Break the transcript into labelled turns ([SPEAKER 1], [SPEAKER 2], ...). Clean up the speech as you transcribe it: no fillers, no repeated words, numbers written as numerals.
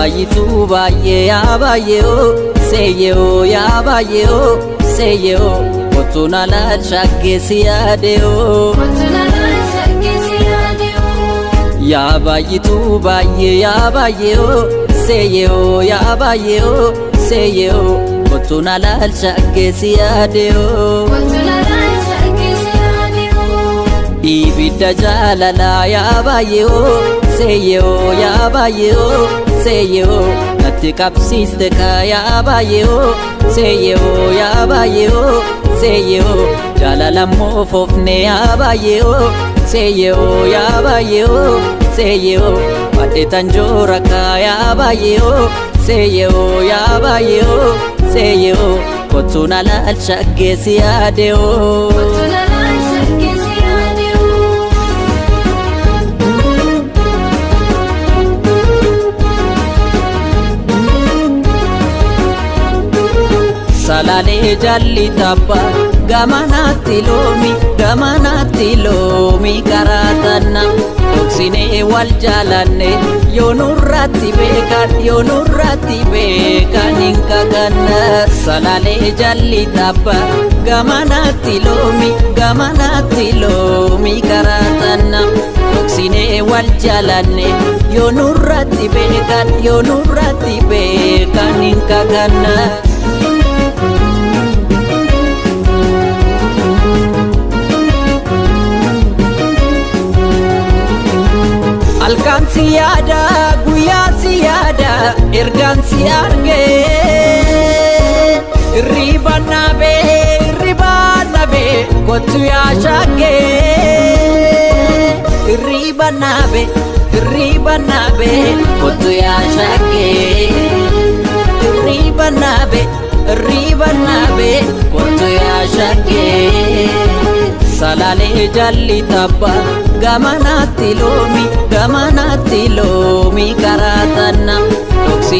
[SPEAKER 1] bayitu baye ya baye o seye o ya baye o seye o kotuna la shagge siyade o ya bayitu baye ya baye o seye o ya baye o seye o kotuna la shagge siyade o ibidda jalala ya baye o seye o ya baye o seye o natti qabsiste ka ya baye o seye o ya baye o seye o jalala mo fofne ya baye o seye o ya baye o seye o pate tanjora ka ya baye o seye o ya baye o seye o kotuna la shagge siyade o salale jalli tappa gamanatti lomi karatanna oksine wal jalanne yonurratti beekan hinkaganna salale jalli tappa gamanatti lomi karatanna oksine wal jalanne yonurratti beekan hinkaganna Alkan siyada guya siyada ergan siarge ribanabe kotu ya shage ribanabe kotu ya shage ribanabe kotu ya shage salale jalli tappa gamanatti lomi karatanna